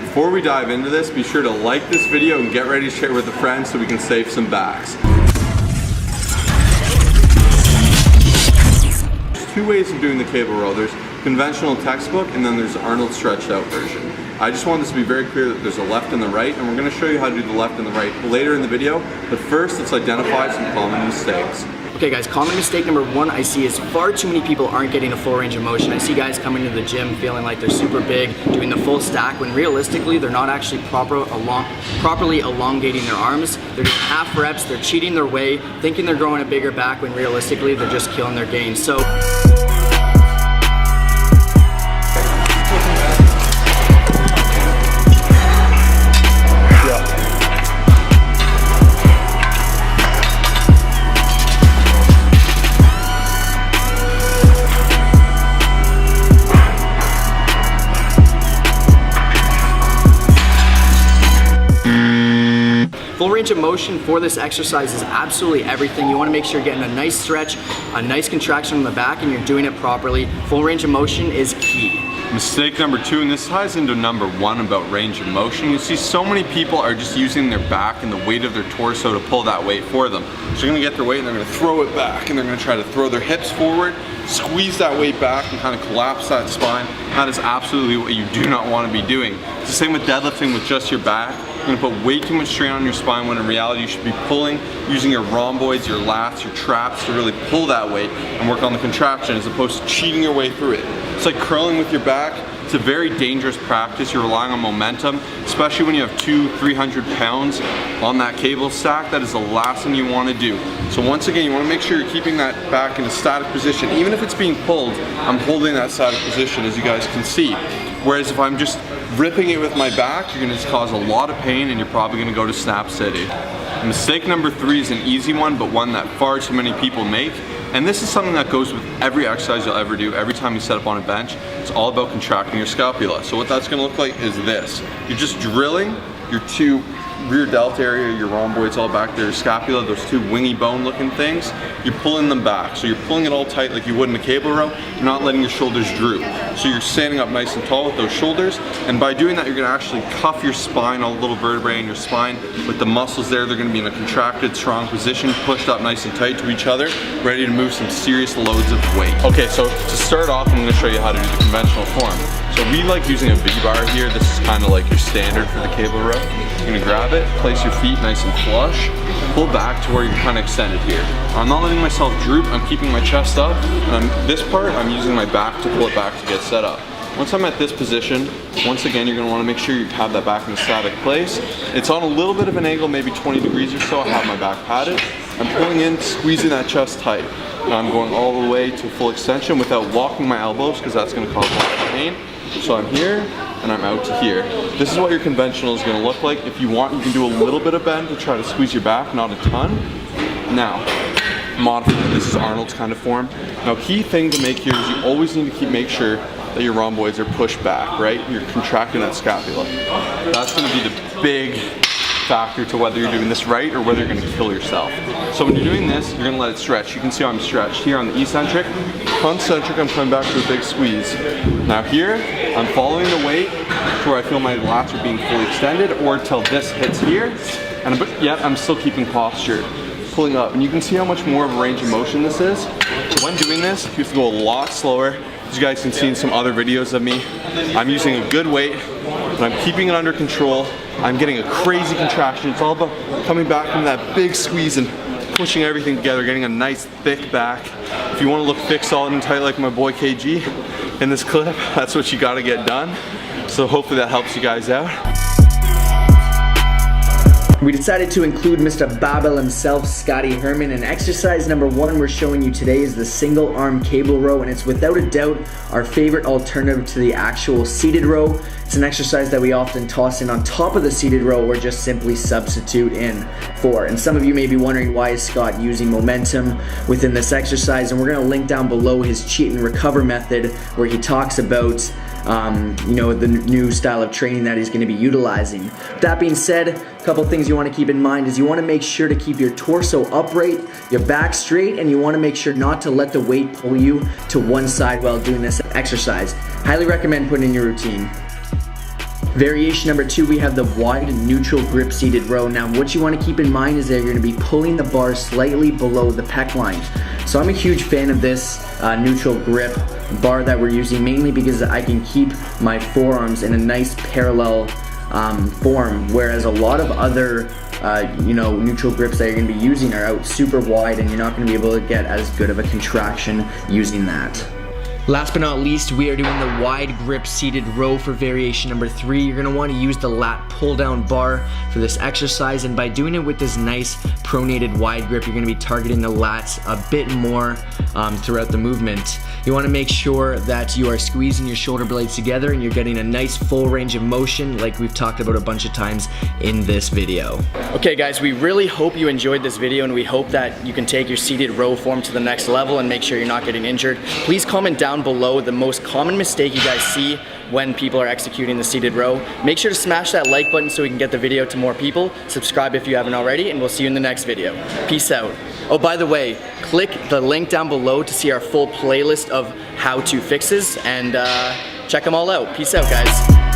before we dive into this, be sure to like this video and get ready to share with a friend so we can save some backs. There's two ways of doing the cable row. There's conventional textbook, and then there's Arnold stretched out version. I just want this to be very clear that there's a left and the right, and we're going to show you how to do the left and the right later in the video. But first, let's identify some common mistakes. Okay guys, common mistake number one I see is far too many people aren't getting a full range of motion. I see guys coming to the gym feeling like they're super big, doing the full stack, when realistically they're not actually properly elongating their arms. They're doing half reps, they're cheating their way, thinking they're growing a bigger back when realistically they're just killing their gains. So full range of motion for this exercise is absolutely everything. You want to make sure you're getting a nice stretch, a nice contraction on the back, and you're doing it properly. Full range of motion is key. Mistake number two, and this ties into number one about range of motion. You see so many people are just using their back and the weight of their torso to pull that weight for them. So they're gonna get their weight and they're gonna throw it back, and they're gonna try to throw their hips forward, squeeze that weight back and kind of collapse that spine. That is absolutely what you do not want to be doing. It's the same with deadlifting with just your back. You're gonna put way too much strain on your spine when in reality you should be pulling, using your rhomboids, your lats, your traps to really pull that weight and work on the contraction as opposed to cheating your way through it. It's like curling with your back. It's a very dangerous practice. You're relying on momentum, especially when you have 200-300 pounds on that cable stack. That is the last thing you want to do. So once again, you want to make sure you're keeping that back in a static position. Even if it's being pulled, I'm holding that static position, as you guys can see. Whereas if I'm just ripping it with my back, you're going to cause a lot of pain and you're probably going to go to Snap City. Mistake number three is an easy one, but one that far too many people make. And this is something that goes with every exercise you'll ever do. Every time you set up on a bench, it's all about contracting your scapula. So what that's gonna look like is this. You're just drilling your two rear delt area, your rhomboids all back there, your scapula, those two wingy bone looking things, you're pulling them back. So you're pulling it all tight like you would in a cable row. You're not letting your shoulders droop. So you're standing up nice and tall with those shoulders. And by doing that, you're gonna actually cuff your spine, all the little vertebrae in your spine. With the muscles there, they're gonna be in a contracted, strong position, pushed up nice and tight to each other, ready to move some serious loads of weight. Okay, so to start off, I'm gonna show you how to do the conventional form. So we like using a V-bar here. This is kind of like your standard for the cable row. You're gonna grab it, place your feet nice and flush, pull back to where you're kind of extended here. I'm not letting myself droop, I'm keeping my chest up, and this part, I'm using my back to pull it back to get set up. Once I'm at this position, once again, you're gonna wanna make sure you have that back in a static place. It's on a little bit of an angle, maybe 20 degrees or so. I have my back padded. I'm pulling in, squeezing that chest tight. And I'm going all the way to full extension without locking my elbows, because that's gonna cause a lot of pain. So I'm here, and I'm out to here. This is what your conventional is gonna look like. If you want, you can do a little bit of bend to try to squeeze your back, not a ton. Now, modified, this is Arnold's kind of form. Now, key thing to make here is you always need to make sure that your rhomboids are pushed back, right? You're contracting that scapula. That's gonna be the big factor to whether you're doing this right or whether you're gonna kill yourself. So when you're doing this, you're gonna let it stretch. You can see how I'm stretched here on the eccentric. Concentric, I'm coming back to a big squeeze. Now here, I'm following the weight to where I feel my lats are being fully extended, or until this hits here, and yet I'm still keeping posture, pulling up. And you can see how much more of a range of motion this is. When doing this, you have to go a lot slower. As you guys can see in some other videos of me, I'm using a good weight, but I'm keeping it under control. I'm getting a crazy contraction. It's all about coming back from that big squeeze and pushing everything together, getting a nice thick back. If you want to look thick, solid, and tight like my boy KG in this clip, that's what you got to get done. So hopefully that helps you guys out. We decided to include Mr. Barbell himself, Scotty Herman, and exercise number one we're showing you today is the single arm cable row, and it's without a doubt our favorite alternative to the actual seated row. It's an exercise that we often toss in on top of the seated row or just simply substitute in for. And some of you may be wondering, why is Scott using momentum within this exercise? And we're gonna link down below his cheat and recover method where he talks about the new style of training that he's going to be utilizing. With that being said, a couple things you want to keep in mind is you want to make sure to keep your torso upright, your back straight, and you want to make sure not to let the weight pull you to one side while doing this exercise. Highly recommend putting in your routine. Variation number 2, we have the wide neutral grip seated row. Now what you want to keep in mind is that you're going to be pulling the bar slightly below the pec line. So I'm a huge fan of this neutral grip bar that we're using, mainly because I can keep my forearms in a nice parallel form, whereas a lot of other neutral grips that you're going to be using are out super wide, and you're not going to be able to get as good of a contraction using that. Last but not least, we are doing the wide grip seated row for variation number 3. You're gonna wanna use the lat pull down bar for this exercise, and by doing it with this nice pronated wide grip, you're gonna be targeting the lats a bit more throughout the movement. You wanna make sure that you are squeezing your shoulder blades together and you're getting a nice full range of motion like we've talked about a bunch of times in this video. Okay guys, we really hope you enjoyed this video, and we hope that you can take your seated row form to the next level and make sure you're not getting injured. Please comment down below the most common mistake you guys see when people are executing the seated row. Make sure to smash that like button so we can get the video to more people. Subscribe if you haven't already, and we'll see you in the next video. Peace out. Oh, by the way, click the link down below to see our full playlist of how-to fixes, and check them all out. Peace out, guys.